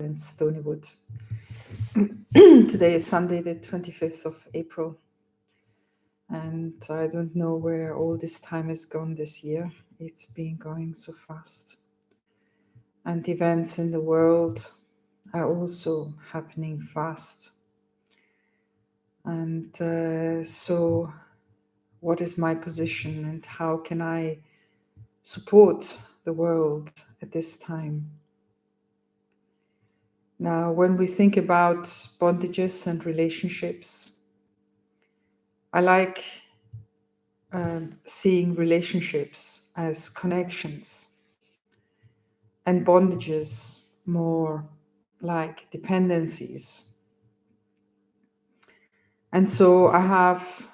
in Stonywood. Today is Sunday, the 25th of April, and I don't know where all this time has gone this year. It's been going so fast, and events in the world are also happening fast. And so what is my position, and how can I support the world at this time? Now, when we think about bondages and relationships, I like seeing relationships as connections and bondages more like dependencies. And so I have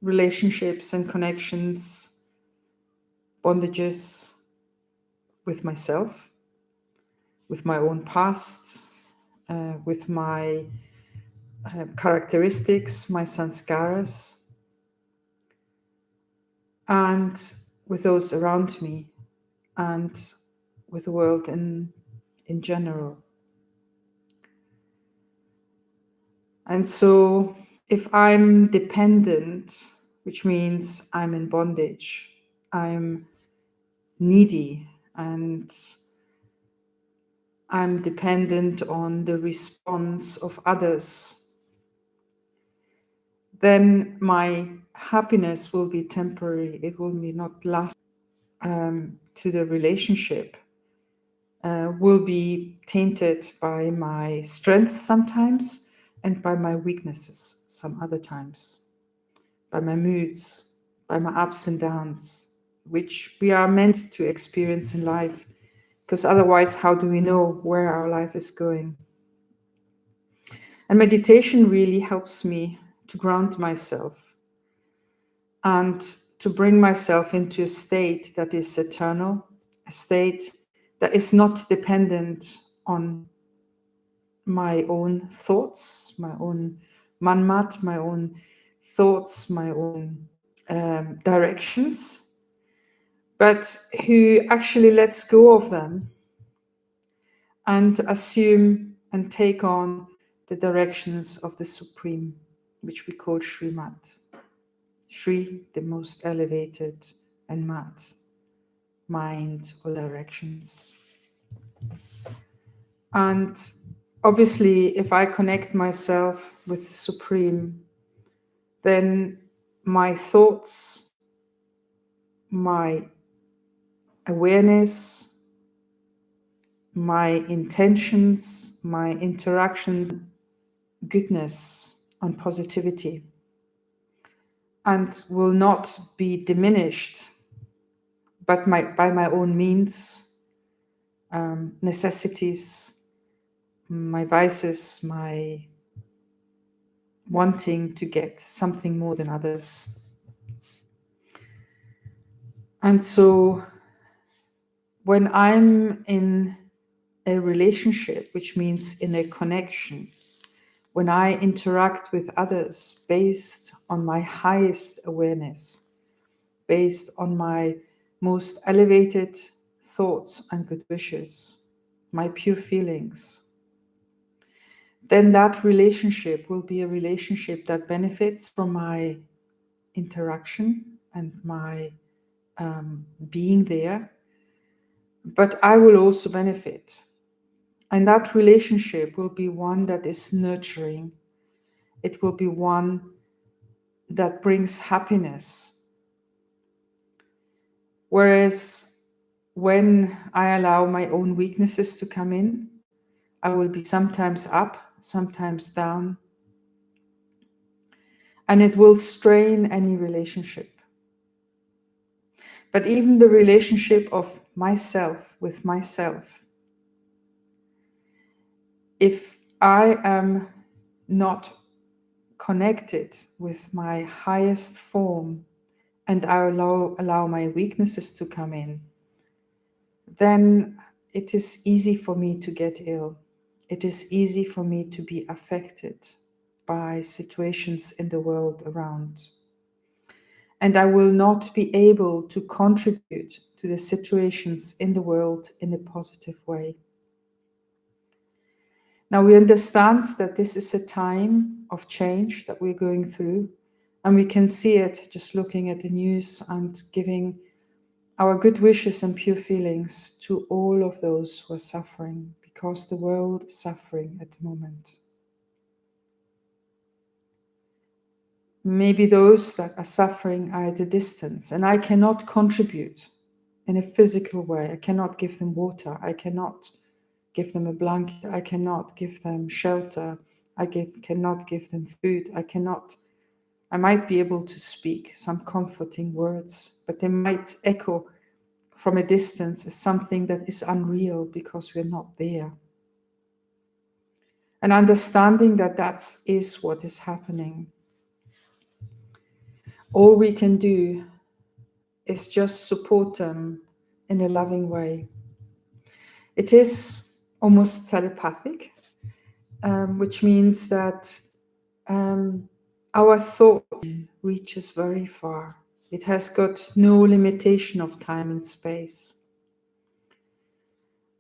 relationships and connections, bondages with myself, with my own past, with my characteristics, my sanskaras, and with those around me, and with the world in general. And so if I'm dependent, which means I'm in bondage, I'm needy, and I'm dependent on the response of others, then my happiness will be temporary. It will be not last to the relationship. Will be tainted by my strengths sometimes and by my weaknesses some other times, by my moods, by my ups and downs, which we are meant to experience in life, because otherwise, how do we know where our life is going? And meditation really helps me to ground myself and to bring myself into a state that is eternal, a state that is not dependent on my own thoughts, my own manmat, my own thoughts, my own directions, but who actually lets go of them and assume and take on the directions of the Supreme, which we call Srimat. Shri, the most elevated, and Mat, mind or directions. And obviously, if I connect myself with the Supreme, then my thoughts, my awareness, my intentions, my interactions, goodness and positivity, and will not be diminished, but by my own means, necessities, my vices, my wanting to get something more than others. And so when I'm in a relationship, which means in a connection, when I interact with others based on my highest awareness, based on my most elevated thoughts and good wishes, my pure feelings, then that relationship will be a relationship that benefits from my interaction and my being there, but I will also benefit. And that relationship will be one that is nurturing. It will be one that brings happiness. Whereas when I allow my own weaknesses to come in, I will be sometimes up, sometimes down, and it will strain any relationship. But even the relationship of myself with myself, if I am not connected with my highest form and I allow my weaknesses to come in, then it is easy for me to get ill. It is easy for me to be affected by situations in the world around. And I will not be able to contribute to the situations in the world in a positive way. Now we understand that this is a time of change that we're going through, and we can see it just looking at the news and giving our good wishes and pure feelings to all of those who are suffering, because the world is suffering at the moment. Maybe those that are suffering are at a distance, and I cannot contribute in a physical way. I cannot give them water. I cannot give them a blanket. I cannot give them shelter. Cannot give them food. I might be able to speak some comforting words, but they might echo from a distance as something that is unreal because we're not there. And understanding that that is what is happening. All we can do is just support them in a loving way. It is almost telepathic, which means that our thought reaches very far. It has got no limitation of time and space.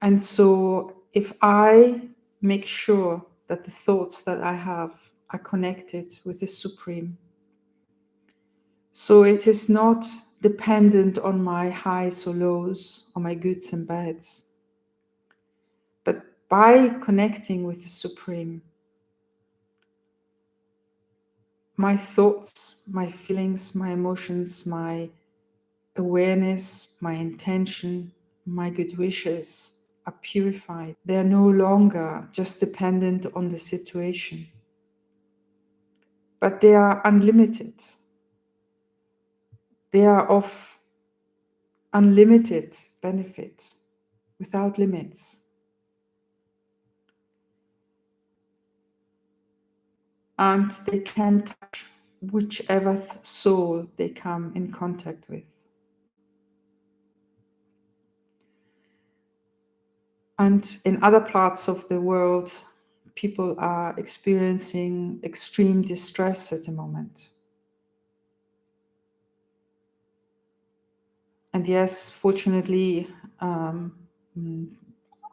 And so if I make sure that the thoughts that I have are connected with the Supreme, so it is not dependent on my highs or lows, or my goods and bads, but by connecting with the Supreme, my thoughts, my feelings, my emotions, my awareness, my intention, my good wishes are purified. They are no longer just dependent on the situation, but they are unlimited. They are of unlimited benefit, without limits. And they can touch whichever soul they come in contact with. And in other parts of the world, people are experiencing extreme distress at the moment. And yes, fortunately,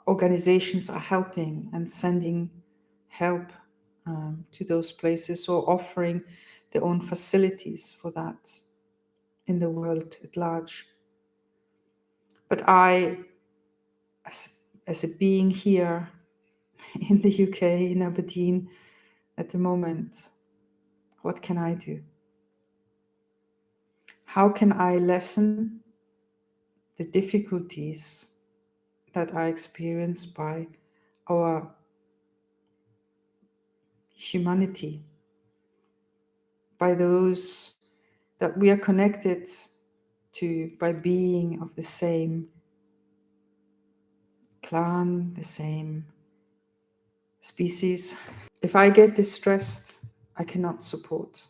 organizations are helping and sending help to those places, or offering their own facilities for that in the world at large. But I, as a being here in the UK, in Aberdeen at the moment, what can I do? How can I lessen the difficulties that are experienced by our humanity, by those that we are connected to by being of the same clan, the same species? If I get distressed, I cannot support.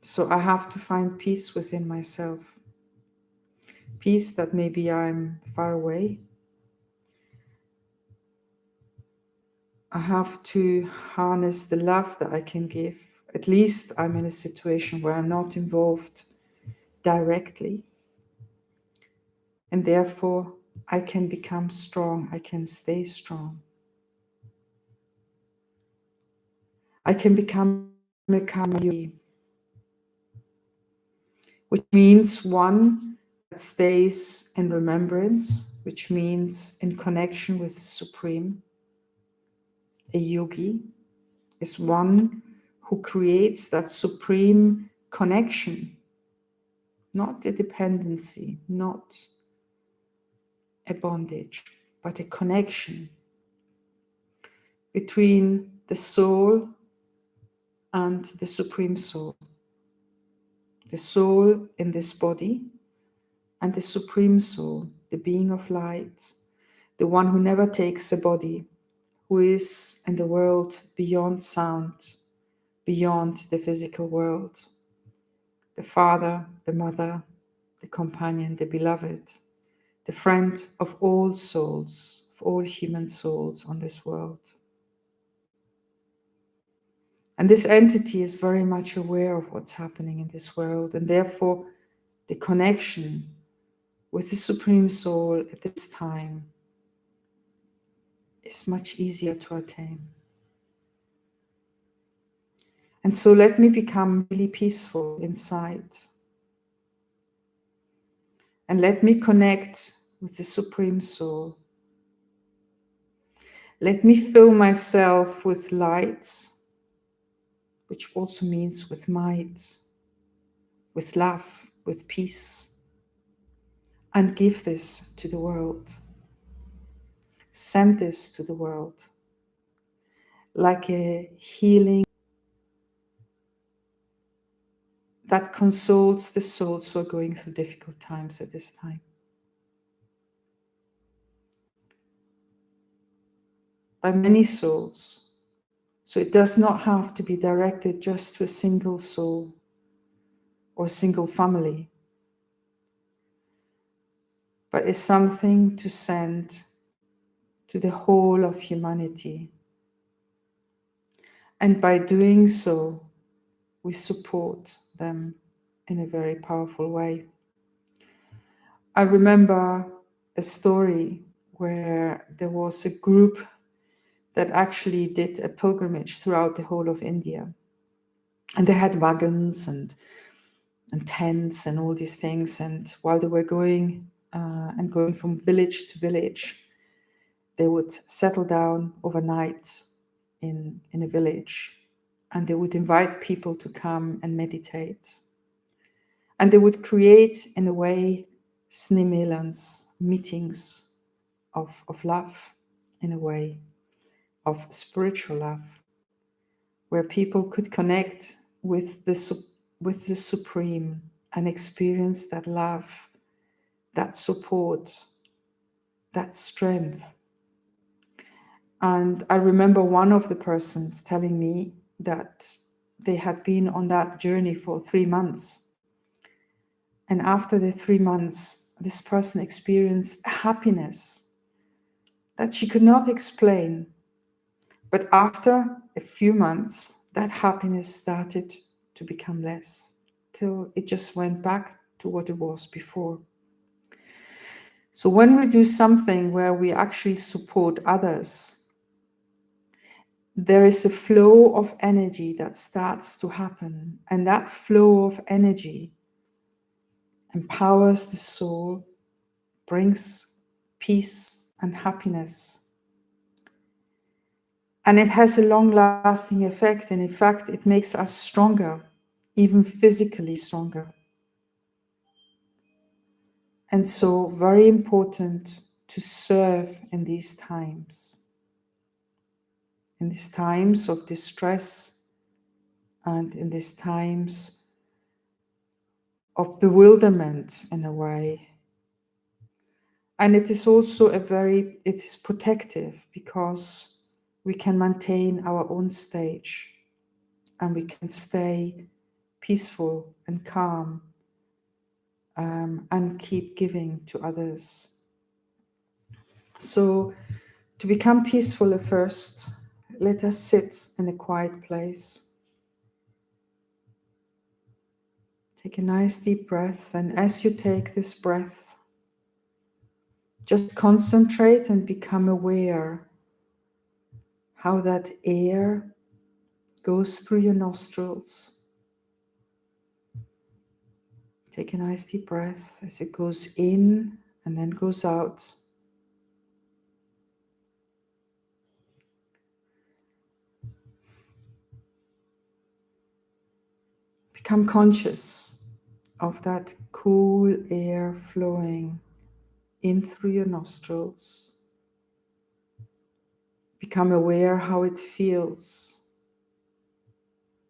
So I have to find peace within myself. Peace that maybe I'm far away. I have to harness the love that I can give. At least I'm in a situation where I'm not involved directly. And therefore, I can become strong. I can stay strong. I can become a karma yogi, which means one that stays in remembrance, which means in connection with the Supreme. A yogi is one who creates that supreme connection, not a dependency, not a bondage, but a connection between the soul and the Supreme Soul. The soul in this body and the Supreme Soul, the being of light, the one who never takes a body, who is in the world beyond sound, beyond the physical world. The Father, the Mother, the companion, the beloved, the friend of all souls, of all human souls on this world. And this entity is very much aware of what's happening in this world, and therefore the connection with the Supreme Soul at this time is much easier to attain. And so let me become really peaceful inside. And let me connect with the Supreme Soul. Let me fill myself with light, which also means with might, with love, with peace, and give this to the world. Send this to the world like a healing that consoles the souls who are going through difficult times at this time. By many souls. So it does not have to be directed just to a single soul or a single family, but is something to send to the whole of humanity. And by doing so, we support them in a very powerful way. I remember a story where there was a group that actually did a pilgrimage throughout the whole of India. And they had wagons and tents and all these things. And while they were going from village to village, they would settle down overnight in a village, and they would invite people to come and meditate. And they would create, in a way, snimilans, meetings of love, in a way, of spiritual love, where people could connect with the Supreme and experience that love, that support, that strength. And I remember one of the persons telling me that they had been on that journey for 3 months. And after the 3 months, this person experienced happiness that she could not explain. But after a few months, that happiness started to become less, till it just went back to what it was before. So when we do something where we actually support others, there is a flow of energy that starts to happen. And that flow of energy empowers the soul, brings peace and happiness. And it has a long-lasting effect. And in fact, it makes us stronger, even physically stronger. And so very important to serve in these times of distress and in these times of bewilderment in a way. And it is also it is protective, because we can maintain our own stage and we can stay peaceful and calm and keep giving to others. So to become peaceful at first, let us sit in a quiet place. Take a nice deep breath, and as you take this breath, just concentrate and become aware how that air goes through your nostrils. Take a nice deep breath as it goes in and then goes out. Become conscious of that cool air flowing in through your nostrils. Become aware how it feels,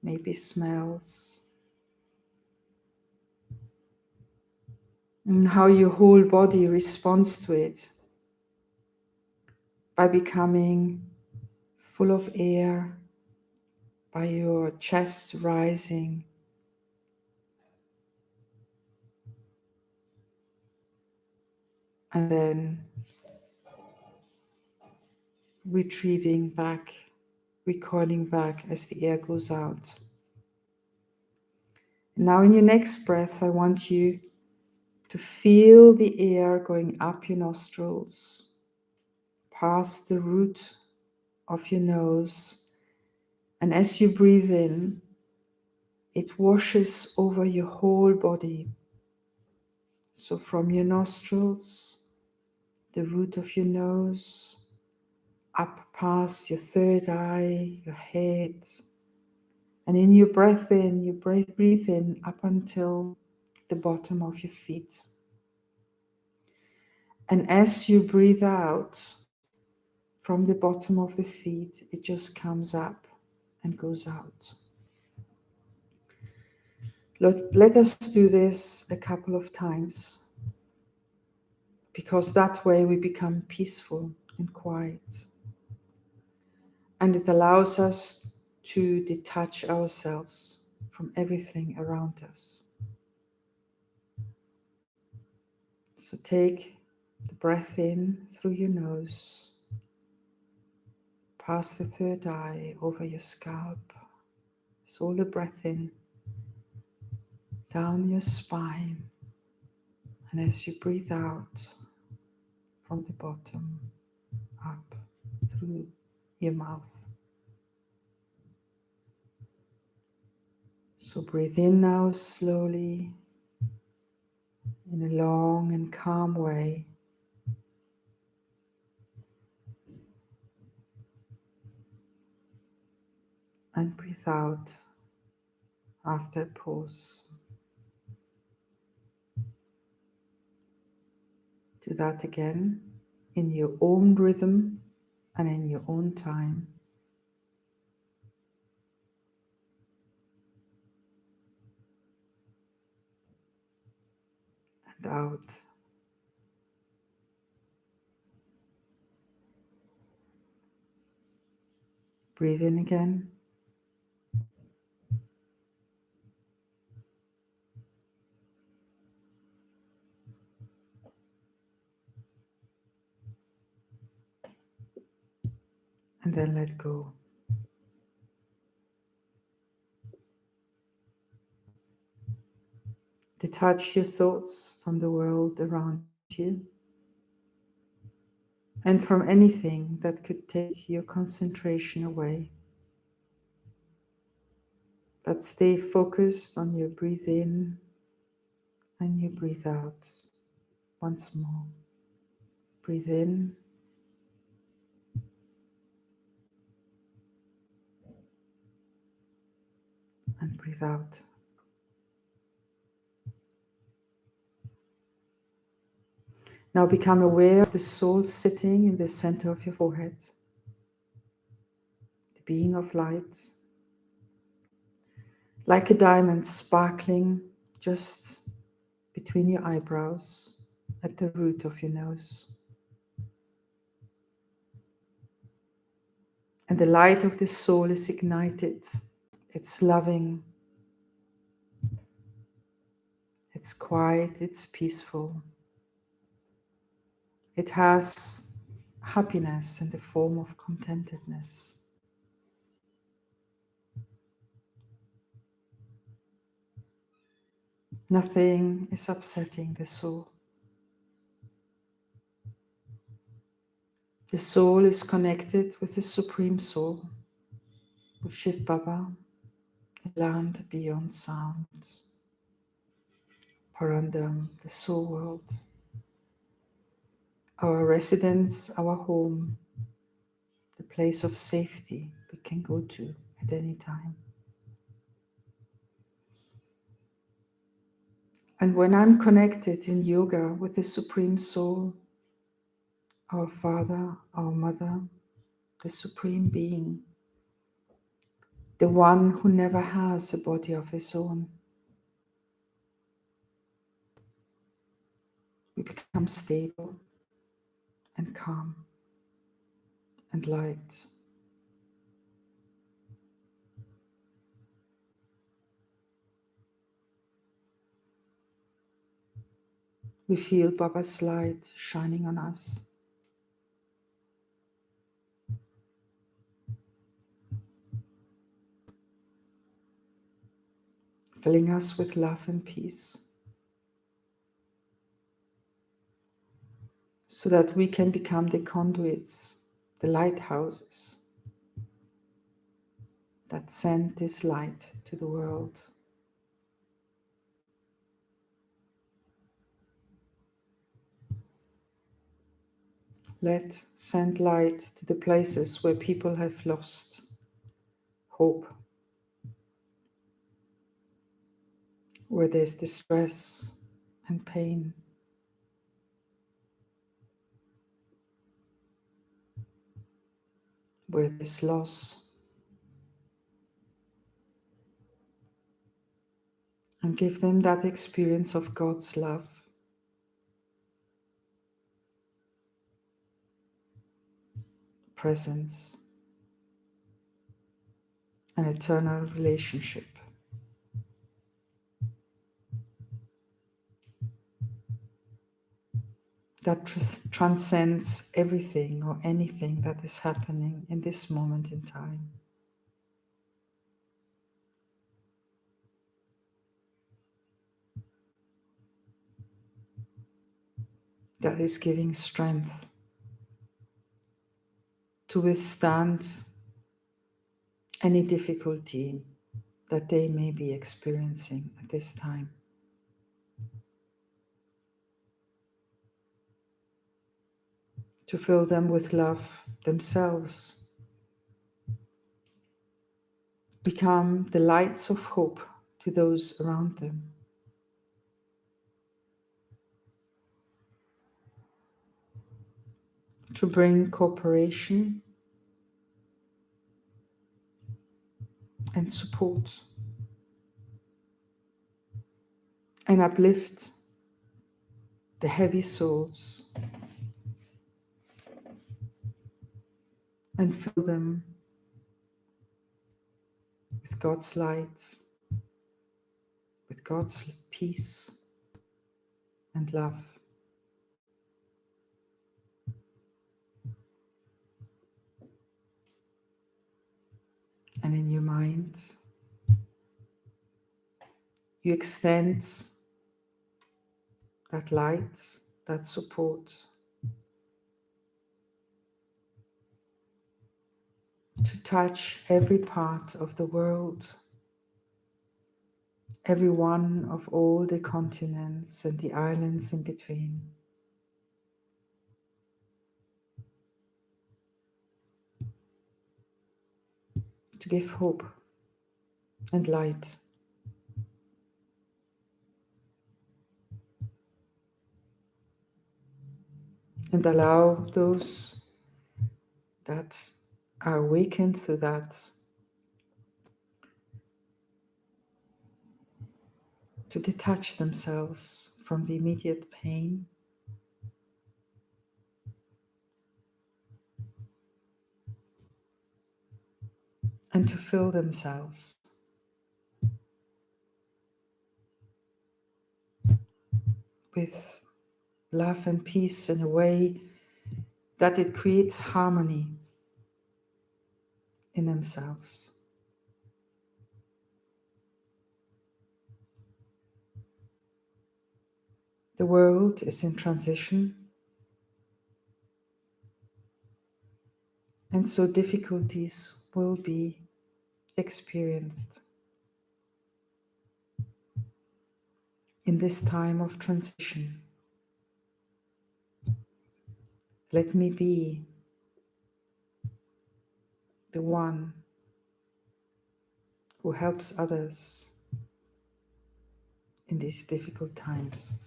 maybe smells, and how your whole body responds to it by becoming full of air, by your chest rising, and then retrieving back, recoiling back as the air goes out. Now in your next breath, I want you to feel the air going up your nostrils, past the root of your nose. And as you breathe in, it washes over your whole body. So from your nostrils, the root of your nose, up past your third eye, your head. And in your breath in, you breathe in up until the bottom of your feet. And as you breathe out from the bottom of the feet, it just comes up and goes out. Let us do this a couple of times, because that way we become peaceful and quiet. And it allows us to detach ourselves from everything around us. So take the breath in through your nose, past the third eye, over your scalp. So all the breath in, down your spine. And as you breathe out from the bottom, up through your mouth. So breathe in now slowly, in a long and calm way. And breathe out after a pause. Do that again in your own rhythm and in your own time. And out. Breathe in again. And then let go. Detach your thoughts from the world around you and from anything that could take your concentration away. But stay focused on your breathe in and you breathe out. Once more. Breathe in and breathe out. Now become aware of the soul sitting in the center of your forehead, the being of light, like a diamond sparkling just between your eyebrows at the root of your nose. And the light of the soul is ignited. It's loving, it's quiet, it's peaceful. It has happiness in the form of contentedness. Nothing is upsetting the soul. The soul is connected with the Supreme Soul, with Shiv Baba, a land beyond sound, Parandam, the soul world, our residence, our home, the place of safety we can go to at any time. And when I'm connected in yoga with the Supreme Soul, our Father, our Mother, the Supreme Being, the one who never has a body of his own, we become stable and calm and light. We feel Baba's light shining on us. Filling us with love and peace. so that we can become the conduits, the lighthouses that send this light to the world. Let's send light to the places where people have lost hope, where there's distress and pain, where there's loss, and give them that experience of God's love, presence, and eternal relationship that transcends everything or anything that is happening in this moment in time. That is giving strength to withstand any difficulty that they may be experiencing at this time. To fill them with love themselves. Become the lights of hope to those around them. To bring cooperation and support and uplift the heavy souls and fill them with God's light, with God's peace and love. And in your mind, you extend that light, that support to touch every part of the world, every one of all the continents and the islands in between. To give hope and light. And allow those that are awakened through that to detach themselves from the immediate pain and to fill themselves with love and peace in a way that it creates harmony in themselves. The world is in transition, and so difficulties will be experienced in this time of transition. Let me be the one who helps others in these difficult times.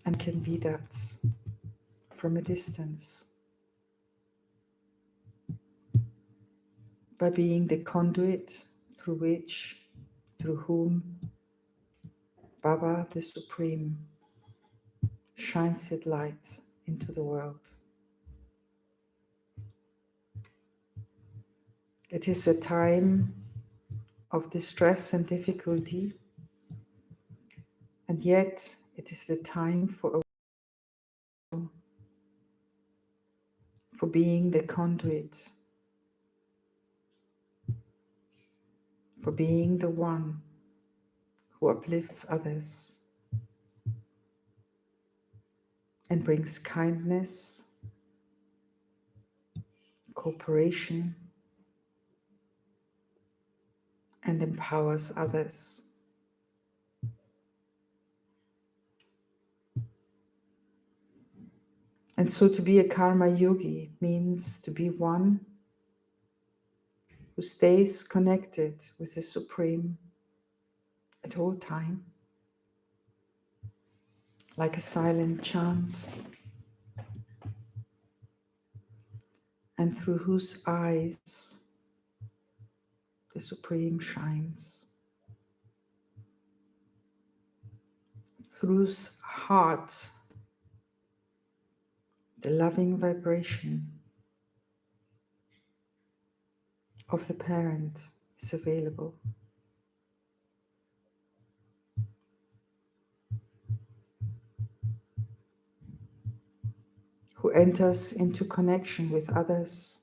And can be that from a distance, by being the conduit through whom Baba the Supreme shines its light into the world. It is a time of distress and difficulty, and yet it is the time for being the conduit for being the one who uplifts others and brings kindness, cooperation, and empowers others. And so to be a karma yogi means to be one who stays connected with the Supreme at all time, like a silent chant, and through whose eyes the Supreme shines, through whose heart the loving vibration of the parent is available. Who enters into connection with others,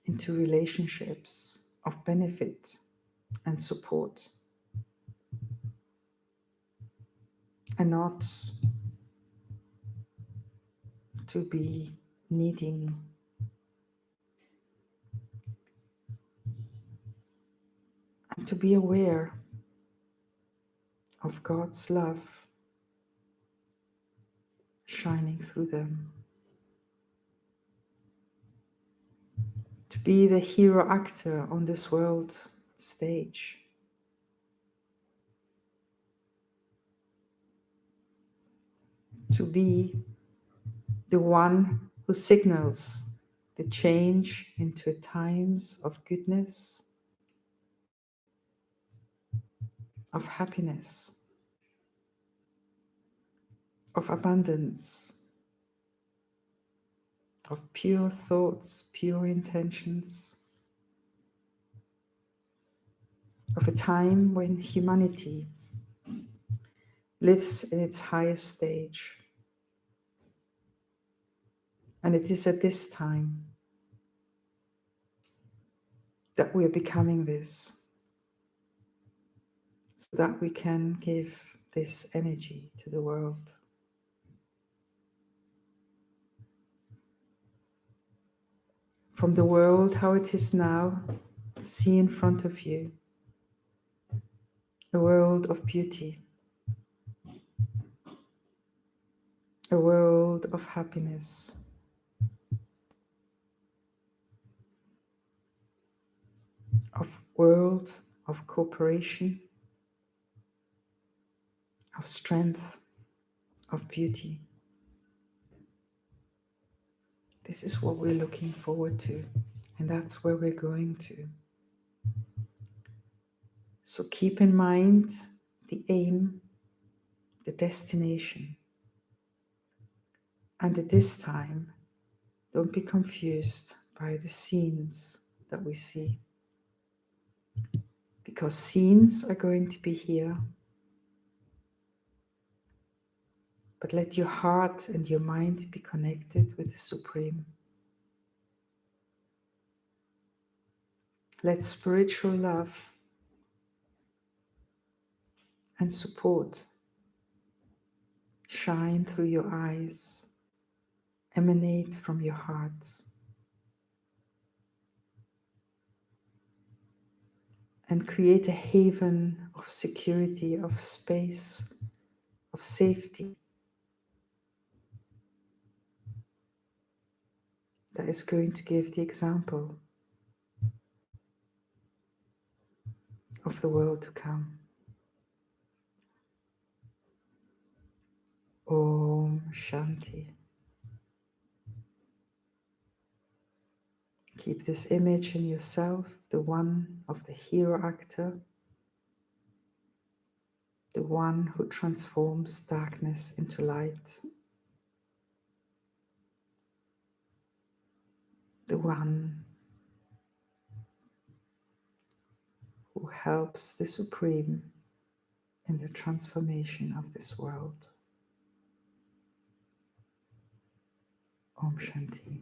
into relationships of benefit and support, and not to be needing and to be aware of God's love shining through them. To be the hero actor on this world stage. To be the one who signals the change into times of goodness, of happiness, of abundance, of pure thoughts, pure intentions, of a time when humanity lives in its highest stage. And it is at this time that we are becoming this, so that we can give this energy to the world. From the world how it is now, see in front of you a world of beauty, a world of happiness, of world of cooperation, of strength, of beauty. This is what we're looking forward to, and that's where we're going to. So keep in mind the aim, the destination. And at this time, don't be confused by the scenes that we see. Because scenes are going to be here, but let your heart and your mind be connected with the Supreme. Let spiritual love and support shine through your eyes, emanate from your hearts, and create a haven of security, of space, of safety that is going to give the example of the world to come. Om Shanti. Keep this image in yourself, the one of the hero actor, the one who transforms darkness into light, the one who helps the Supreme in the transformation of this world. Om Shanti.